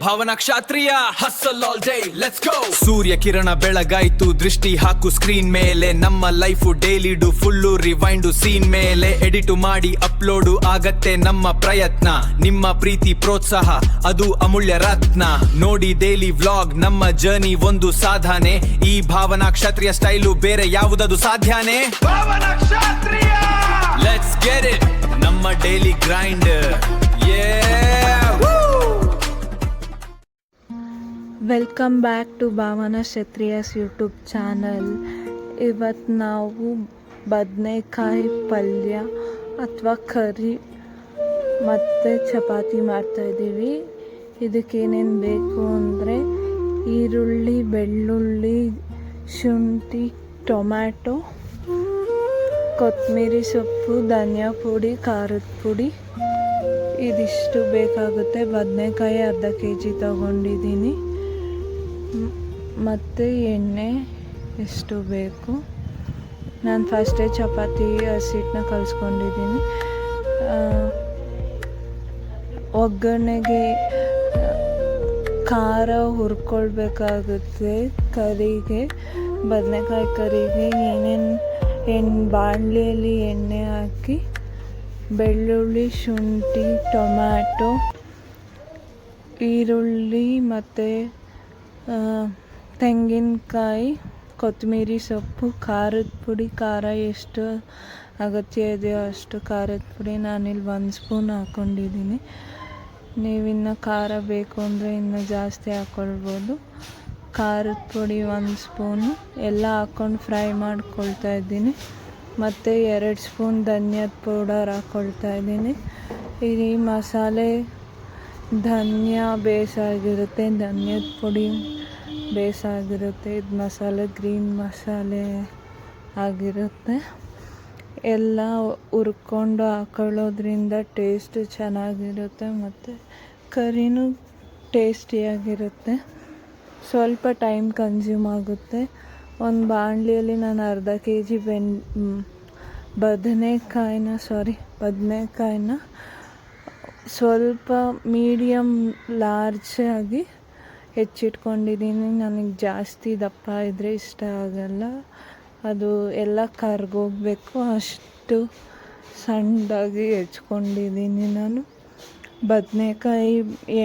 Bhavana Kshatriya hustle all day let's go. ಸೂರ್ಯ ಕಿರಣ ಬೆಳಗಾಯ್ತು, ದೃಷ್ಟಿ ಹಾಕು ಸ್ಕ್ರೀನ್ ಮೇಲೆ. ನಮ್ಮ ಲೈಫ್ ಡೈಲಿ ಡು ಫುಲ್ಲು ರಿವೈಂಡು ಸೀನ್ ಮೇಲೆ. ಎಡಿಟು ಮಾಡಿ ಅಪ್ಲೋಡು ಆಗತ್ತೆ ನಮ್ಮ ಪ್ರಯತ್ನ. ನಿಮ್ಮ ಪ್ರೀತಿ ಪ್ರೋತ್ಸಾಹ ಅದು ಅಮೂಲ್ಯ ರತ್ನ. ನೋಡಿ ಡೈಲಿ ವ್ಲಾಗ್ ನಮ್ಮ ಜರ್ನಿ ಒಂದು ಸಾಧನೆ. ಈ ಭಾವನಾ ಕ್ಷಾತ್ರಿಯ ಸ್ಟೈಲು ಬೇರೆ ಯಾವುದದು ಸಾಧ್ಯನೇ. Bhavana Kshatriya let's get it, ನಮ್ಮ daily grind. Welcome back to Bhavana Kshatriyas YouTube channel. ಇವತ್ತು ನಾವು ಬದನೆಕಾಯಿ ಪಲ್ಯ ಅಥವಾ ಕರಿ ಮತ್ತು ಚಪಾತಿ ಮಾಡ್ತಾಯಿದ್ದೀವಿ. ಇದಕ್ಕೇನೇನು ಬೇಕು ಅಂದರೆ ಈರುಳ್ಳಿ, ಬೆಳ್ಳುಳ್ಳಿ, ಶುಂಠಿ, ಟೊಮ್ಯಾಟೊ, ಕೊತ್ತಂಬರಿ ಸೊಪ್ಪು, ಧನಿಯಾ ಪುಡಿ, ಖಾರದ ಪುಡಿ, ಇದಿಷ್ಟು ಬೇಕಾಗುತ್ತೆ. ಬದನೆಕಾಯಿ ಅರ್ಧ kg ತಗೊಂಡಿದ್ದೀನಿ. ಮತ್ತು ಎಣ್ಣೆ ಎಷ್ಟು ಬೇಕು. ನಾನು ಫಸ್ಟೇ ಚಪಾತಿ ಹಸಿಟ್ಟನ್ನ ಕಲಿಸ್ಕೊಂಡಿದ್ದೀನಿ. ಒಗ್ಗರಣೆಗೆ ಖಾರ ಹುರ್ಕೊಳ್ಬೇಕಾಗುತ್ತೆ. ಕರಿಗೆ, ಬದನೆಕಾಯಿ ಕರಿಗೆ ಬಾಣಲೆಯಲ್ಲಿ ಎಣ್ಣೆ ಹಾಕಿ ಬೆಳ್ಳುಳ್ಳಿ, ಶುಂಠಿ, ಟೊಮ್ಯಾಟೊ, ಈರುಳ್ಳಿ ಮತ್ತು ತೆಂಗಿನಕಾಯಿ, ಕೊತ್ತಂಬರಿ ಸೊಪ್ಪು, ಖಾರದ ಪುಡಿ, ಖಾರ ಎಷ್ಟು ಅಗತ್ಯ ಇದೆಯೋ ಅಷ್ಟು ಖಾರದ ಪುಡಿ ನಾನಿಲ್ಲಿ 1 ಸ್ಪೂನ್ ಹಾಕ್ಕೊಂಡಿದ್ದೀನಿ. ನೀವಿನ್ನು ಖಾರ ಬೇಕು ಅಂದರೆ ಇನ್ನೂ ಜಾಸ್ತಿ ಹಾಕ್ಕೊಳ್ಬೋದು. ಖಾರದ ಪುಡಿ 1 ಸ್ಪೂನು ಎಲ್ಲ ಹಾಕ್ಕೊಂಡು ಫ್ರೈ ಮಾಡ್ಕೊಳ್ತಾ ಇದ್ದೀನಿ. ಮತ್ತು 2 ಸ್ಪೂನ್ ಧನಿಯಾದ ಪೌಡರ್ ಹಾಕ್ಕೊಳ್ತಾ ಇದ್ದೀನಿ. ಈ ಮಸಾಲೆ ಧನಿಯಾ ಬೇಸಾಗಿರುತ್ತೆ, ಧನಿಯಾದ ಪುಡಿ ಬೇಸಾಗಿರುತ್ತೆ. ಇದು ಮಸಾಲೆ ಗ್ರೀನ್ ಮಸಾಲೆ ಆಗಿರುತ್ತೆ. ಎಲ್ಲ ಹುರ್ಕೊಂಡು ಹಾಕೊಳ್ಳೋದ್ರಿಂದ ಟೇಸ್ಟ್ ಚೆನ್ನಾಗಿರುತ್ತೆ ಮತ್ತು ಕರಿನೂ ಟೇಸ್ಟಿಯಾಗಿರುತ್ತೆ. ಸ್ವಲ್ಪ ಟೈಮ್ ಕನ್ಸ್ಯೂಮ್ ಆಗುತ್ತೆ. ಒಂದು ಬಾಣಲಿಯಲ್ಲಿ ನಾನು ಅರ್ಧ kg ಬದನೆಕಾಯಿನ ಸ್ವಲ್ಪ ಮೀಡಿಯಮ್ ಲಾರ್ಜ್ ಆಗಿ ಹೆಚ್ಚಿಟ್ಕೊಂಡಿದ್ದೀನಿ. ನನಗೆ ಜಾಸ್ತಿ ದಪ್ಪ ಇದ್ದರೆ ಇಷ್ಟ ಆಗಲ್ಲ. ಅದು ಎಲ್ಲ ಕರ್ಗೋಗಬೇಕು, ಅಷ್ಟು ಸಣ್ಣದಾಗಿ ಹೆಚ್ಕೊಂಡಿದ್ದೀನಿ ನಾನು. ಬದನೆಕಾಯಿ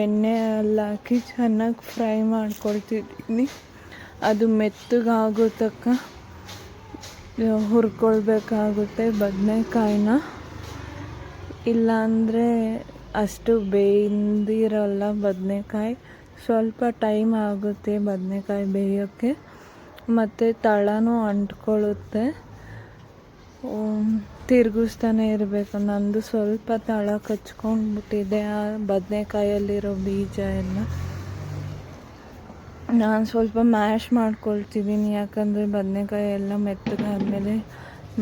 ಎಣ್ಣೆಯಲ್ಲಿ ಹಾಕಿ ಚೆನ್ನಾಗಿ ಫ್ರೈ ಮಾಡ್ಕೊಳ್ತಿದ್ದೀನಿ. ಅದು ಮೆತ್ತಗಾಗೋ ತನಕ ಹುರ್ಕೊಳ್ಬೇಕಾಗುತ್ತೆ ಬದನೆಕಾಯಿನ. ಇಲ್ಲಾಂದರೆ ಅಷ್ಟು ಬೇಯ್ದಿರಲ್ಲ ಬದನೆಕಾಯಿ. ಸ್ವಲ್ಪ ಟೈಮ್ ಆಗುತ್ತೆ ಬದನೆಕಾಯಿ ಬೇಯೋಕ್ಕೆ ಮತ್ತು ತಳನೂ ಅಂಟ್ಕೊಳ್ಳುತ್ತೆ. ತಿರುಗಿಸ್ತಾನೆ ಇರಬೇಕು. ನಂದು ಸ್ವಲ್ಪ ತಳ ಕಚ್ಕೊಂಡ್ಬಿಟ್ಟಿದೆ ಆ ಬದನೆಕಾಯಲ್ಲಿರೋ ಬೀಜ ಎಲ್ಲ. ನಾನು ಸ್ವಲ್ಪ ಮ್ಯಾಶ್ ಮಾಡ್ಕೊಳ್ತಿದ್ದೀನಿ, ಯಾಕಂದರೆ ಬದನೆಕಾಯಿ ಎಲ್ಲ ಮೆತ್ತಗಾದ್ಮೇಲೆ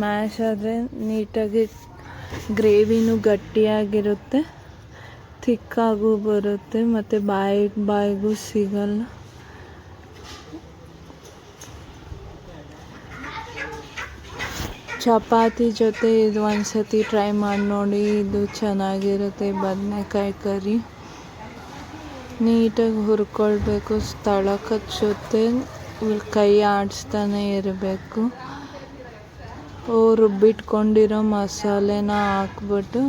ಮ್ಯಾಶ್ ಆದರೆ ನೀಟಾಗಿ ಗ್ರೇವಿನೂ ಗಟ್ಟಿಯಾಗಿರುತ್ತೆ, ಥಿಕ್ಕಾಗೂ ಬರುತ್ತೆ ಮತ್ತು ಬಾಯಿಗೂ ಸಿಗಲ್ಲ. ಚಪಾತಿ ಜೊತೆ ಇದು ಒಂದು ಸತಿ ಟ್ರೈ ಮಾಡಿ ನೋಡಿ, ಇದು ಚೆನ್ನಾಗಿರುತ್ತೆ. ಬದನೆಕಾಯಿ ಕರಿ ನೀಟಾಗಿ ಹುರ್ಕೊಳ್ಬೇಕು. ತಳ ಕಚ್ಚುತ್ತೆ, ಕೈ ಆಡಿಸ್ತಾನೆ ಇರಬೇಕು. ರುಬ್ಬಿಟ್ಕೊಂಡಿರೋ ಮಸಾಲೆನ ಹಾಕ್ಬಿಟ್ಟು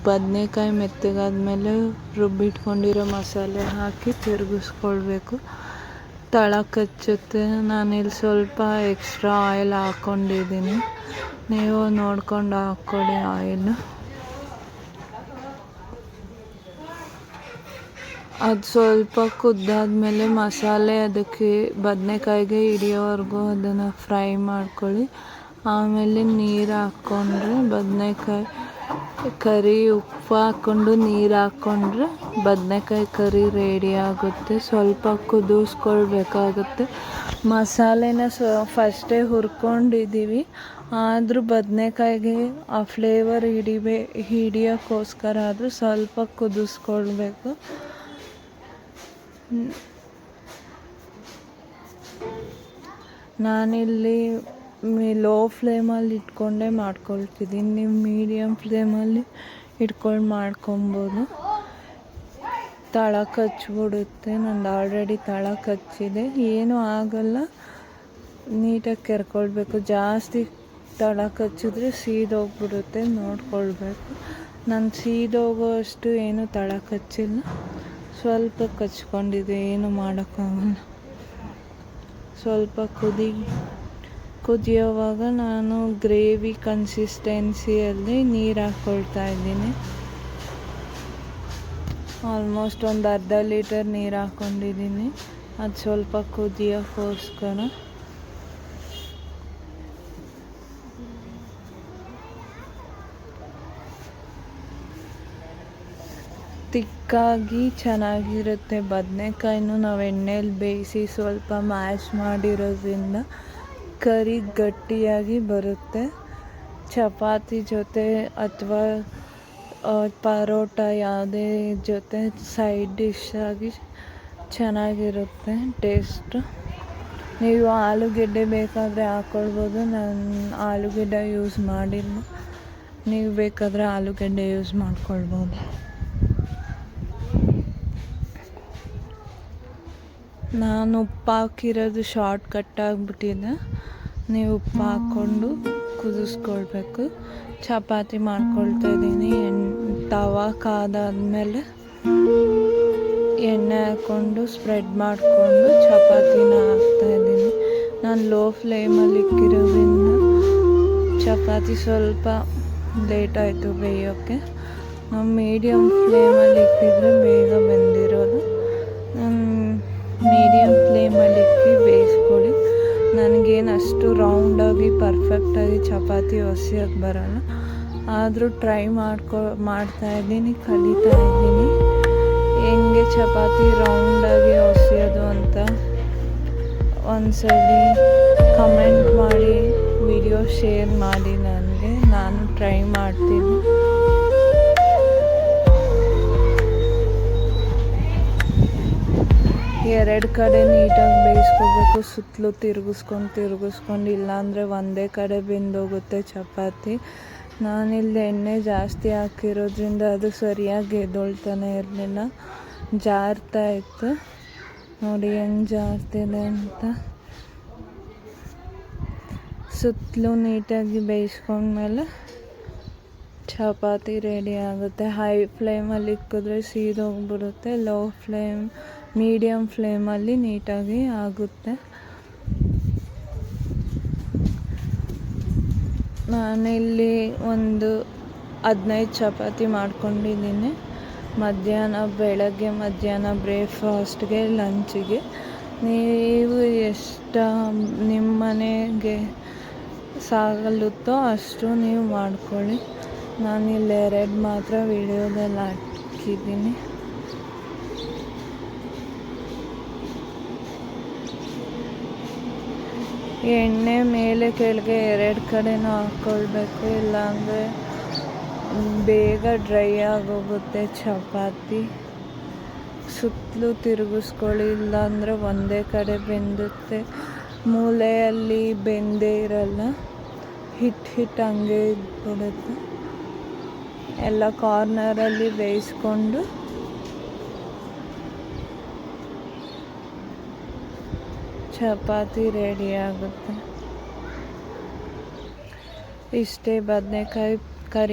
ಬದನೆಕಾಯಿ ಮೆತ್ತಗಾದ್ಮೇಲೆ ರುಬ್ಬಿಟ್ಕೊಂಡಿರೋ ಮಸಾಲೆ ಹಾಕಿ ತಿರುಗಿಸ್ಕೊಳ್ಬೇಕು. ತಳ ಕಚ್ಚುತ್ತೆ. ನಾನಿಲ್ಲಿ ಸ್ವಲ್ಪ ಎಕ್ಸ್ಟ್ರಾ ಆಯಿಲ್ ಹಾಕ್ಕೊಂಡಿದ್ದೀನಿ, ನೀವು ನೋಡ್ಕೊಂಡು ಹಾಕ್ಕೊಳ್ಳಿ ಆಯಿಲ್. ಅದು ಸ್ವಲ್ಪ ಕುದ್ದಾದ್ಮೇಲೆ ಮಸಾಲೆ ಅದಕ್ಕೆ ಬದನೆಕಾಯಿಗೆ ಹಿಡಿಯೋವರೆಗೂ ಅದನ್ನು ಫ್ರೈ ಮಾಡ್ಕೊಳ್ಳಿ. ಆಮೇಲೆ ನೀರು ಹಾಕ್ಕೊಂಡ್ರೆ ಬದನೆಕಾಯಿ ಕರಿ, ಉಪ್ಪು ಹಾಕ್ಕೊಂಡು ನೀರು ಹಾಕ್ಕೊಂಡ್ರೆ ಬದನೆಕಾಯಿ ಕರಿ ರೆಡಿ ಆಗುತ್ತೆ. ಸ್ವಲ್ಪ ಕುದಿಸ್ಕೊಳ್ಬೇಕಾಗುತ್ತೆ. ಮಸಾಲೆನ ಫಸ್ಟೇ ಹುರ್ಕೊಂಡಿದ್ದೀವಿ, ಆದರೂ ಬದನೆಕಾಯಿಗೆ ಆ ಫ್ಲೇವರ್ ಹಿಡಿಯೋಕ್ಕೋಸ್ಕರ ಆದರೂ ಸ್ವಲ್ಪ ಕುದಿಸ್ಕೊಳ್ಬೇಕು. ನಾನಿಲ್ಲಿ ಲೋ ಫ್ಲೇಮಲ್ಲಿ ಇಟ್ಕೊಂಡೇ ಮಾಡ್ಕೊಳ್ತಿದ್ದೀನಿ. ನೀವು ಮೀಡಿಯಮ್ ಫ್ಲೇಮಲ್ಲಿ ಇಟ್ಕೊಂಡು ಮಾಡ್ಕೊಬೋದು. ತಳ ಕಚ್ಚಿಬಿಡುತ್ತೆ. ನಂದು ಆಲ್ರೆಡಿ ತಳ ಕಚ್ಚಿದೆ. ಏನೂ ಆಗಲ್ಲ, ನೀಟಾಗಿ ಕೆರ್ಕೊಳ್ಬೇಕು. ಜಾಸ್ತಿ ತಳ ಕಚ್ಚಿದ್ರೆ ಸೀದೋಗ್ಬಿಡುತ್ತೆ, ನೋಡ್ಕೊಳ್ಬೇಕು. ನಾನು ಸೀದೋಗೋಷ್ಟು ಏನು ತಳ ಕಚ್ಚಿಲ್ಲ, ಸ್ವಲ್ಪ ಕಚ್ಕೊಂಡಿದೆ, ಏನು ಮಾಡೋಕ್ಕಾಗಲ್ಲ. ಸ್ವಲ್ಪ ಕುದಿಯೋವಾಗ ನಾನು ಗ್ರೇವಿ ಕನ್ಸಿಸ್ಟೆನ್ಸಿಯಲ್ಲಿ ನೀರು ಹಾಕ್ಕೊಳ್ತಾ ಇದ್ದೀನಿ. ಆಲ್ಮೋಸ್ಟ್ ಒಂದು ಅರ್ಧ ಲೀಟರ್ ನೀರು ಹಾಕ್ಕೊಂಡಿದ್ದೀನಿ. ಅದು ಸ್ವಲ್ಪ ಕುದಿಯೋಕ್ಕೋಸ್ಕರ. ತಿಕ್ಕಾಗಿ ಚೆನ್ನಾಗಿರುತ್ತೆ. ಬದನೆಕಾಯಿನೂ ನಾವು ಎಣ್ಣೆಲಿ ಬೇಯಿಸಿ ಸ್ವಲ್ಪ ಮ್ಯಾಶ್ ಮಾಡಿರೋದ್ರಿಂದ ಕರಿ ಗಟ್ಟಿಯಾಗಿ ಬರುತ್ತೆ. ಚಪಾತಿ ಜೊತೆ ಅಥವಾ ಪರೋಟ ಯಾವುದೇ ಜೊತೆ ಸೈಡ್ ಡಿಶ್ ಆಗಿ ಚೆನ್ನಾಗಿರುತ್ತೆ ಟೇಸ್ಟು. ನೀವು ಆಲೂಗೆಡ್ಡೆ ಬೇಕಾದರೆ ಹಾಕ್ಕೊಳ್ಬೋದು. ನಾನು ಆಲೂಗೆಡ್ಡೆ ಯೂಸ್ ಮಾಡಿಲ್ಲ, ನೀವು ಬೇಕಾದರೆ ಆಲೂಗೆಡ್ಡೆ ಯೂಸ್ ಮಾಡ್ಕೊಳ್ಬೋದು. ನಾನು ಉಪ್ಪು ಹಾಕಿರೋದು ಶಾರ್ಟ್ ಕಟ್ ಆಗಿಬಿಟ್ಟಿದೆ. ನೀವು ಉಪ್ಪು ಹಾಕ್ಕೊಂಡು ಕುದಿಸ್ಕೊಳ್ಬೇಕು. ಚಪಾತಿ ಮಾಡ್ಕೊಳ್ತಾ ಇದ್ದೀನಿ. ತವಾ ಕಾದಾದ್ಮೇಲೆ ಎಣ್ಣೆ ಹಾಕ್ಕೊಂಡು ಸ್ಪ್ರೆಡ್ ಮಾಡಿಕೊಂಡು ಚಪಾತಿನ ಹಾಕ್ತಾಯಿದ್ದೀನಿ. ನಾನು ಲೋ ಫ್ಲೇಮಲ್ಲಿ ಇಕ್ಕಿರೋದ್ರಿಂದ ಚಪಾತಿ ಸ್ವಲ್ಪ ಲೇಟ್ ಆಯಿತು ಬೇಯೋಕ್ಕೆ. ನಾವು ಮೀಡಿಯಮ್ ಫ್ಲೇಮಲ್ಲಿ ಇಕ್ಕಿದ್ರೆ ಬೇಗ ಬೆಂದಿರೋದು. ಮೀಡಿಯಮ್ ಫ್ಲೇಮಲ್ಲಿ ಇಕ್ಕಿ ಬೇಯಿಸ್ಕೊಳ್ಳಿ. ನನಗೇನು ಅಷ್ಟು ರೌಂಡಾಗಿ ಪರ್ಫೆಕ್ಟಾಗಿ ಚಪಾತಿ ಹೊಸಿಯೋಕ್ಕೆ ಬರೋಲ್ಲ, ಆದರೂ ಟ್ರೈ ಮಾಡ್ತಾಯಿದ್ದೀನಿ, ಕಲಿತಾ ಇದ್ದೀನಿ ಹೆಂಗೆ ಚಪಾತಿ ರೌಂಡಾಗಿ ಹೊಸಿಯೋದು ಅಂತ. ಒಂದ್ಸಲಿ ಕಮೆಂಟ್ ಮಾಡಿ ವಿಡಿಯೋ ಶೇರ್ ಮಾಡಿ ನನಗೆ, ನಾನು ಟ್ರೈ ಮಾಡ್ತೀನಿ. ಎರಡು ಕಡೆ ನೀಟಾಗಿ ಬೇಯಿಸ್ಕೋಬೇಕು. ಸುತ್ತಲೂ ತಿರುಗಿಸ್ಕೊಂಡು ಇಲ್ಲಾಂದರೆ ಒಂದೇ ಕಡೆ ಬೆಂದೋಗುತ್ತೆ ಚಪಾತಿ. ನಾನಿಲ್ಲಿ ಎಣ್ಣೆ ಜಾಸ್ತಿ ಹಾಕಿರೋದ್ರಿಂದ ಅದು ಸರಿಯಾಗಿ ಎದ್ದೊಳ್ತಾನೆ ಇರಲಿಲ್ಲ, ಜಾರ್ತಾ ಇತ್ತು. ನೋಡಿ ಹೆಂಗೆ ಜಾರ್ತಿದೆ ಅಂತ. ಸುತ್ತಲೂ ನೀಟಾಗಿ ಬೇಯಿಸ್ಕೊಂಡ್ಮೇಲೆ ಚಪಾತಿ ರೆಡಿ ಆಗುತ್ತೆ. ಹೈ ಫ್ಲೇಮಲ್ಲಿ ಇಕ್ಕಿದ್ರೆ ಸೀದೋಗ್ಬಿಡುತ್ತೆ. ಲೋ ಫ್ಲೇಮ್ ಮೀಡಿಯಮ್ ಫ್ಲೇಮಲ್ಲಿ ನೀಟಾಗಿ ಆಗುತ್ತೆ. ನಾನಿಲ್ಲಿ ಒಂದು 15 ಚಪಾತಿ ಮಾಡ್ಕೊಂಡಿದ್ದೀನಿ. ಬೆಳಗ್ಗೆ ಮಧ್ಯಾಹ್ನ ಬ್ರೇಕ್ಫಾಸ್ಟ್ಗೆ, ಲಂಚಿಗೆ. ನೀವು ಎಷ್ಟು ನಿಮ್ಮ ಮನೆಗೆ ಸಾಗಲುತ್ತೋ ಅಷ್ಟು ನೀವು ಮಾಡ್ಕೊಳ್ಳಿ. ನಾನಿಲ್ಲಿ 2 ಮಾತ್ರ ವಿಡಿಯೋದಲ್ಲಿ ಹಾಕಿದ್ದೀನಿ. ಎಣ್ಣೆ ಮೇಲೆ ಕೆಳಗೆ 2 ಕಡೆನೂ ಹಾಕ್ಕೊಳ್ಬೇಕು, ಇಲ್ಲಾಂದರೆ ಬೇಗ ಡ್ರೈ ಆಗೋಗುತ್ತೆ ಚಪಾತಿ. ಸುತ್ತಲೂ ತಿರುಗಿಸ್ಕೊಳ್ಳಿ, ಇಲ್ಲಾಂದರೆ ಒಂದೇ ಕಡೆ ಬೆಂದುತ್ತೆ. ಮೂಲೆಯಲ್ಲಿ ಬೆಂದೇ ಇರಲ್ಲ, ಹಿಟ್ಟು ಹಂಗೆ ಇದ್ಬಿಡುತ್ತೆ. ಎಲ್ಲ ಕಾರ್ನರಲ್ಲಿ ಬೇಯಿಸ್ಕೊಂಡು ಚಪಾತಿ ರೆಡಿ ಆಗುತ್ತೆ. ಇಷ್ಟೇ, ಬದನೆಕಾಯಿ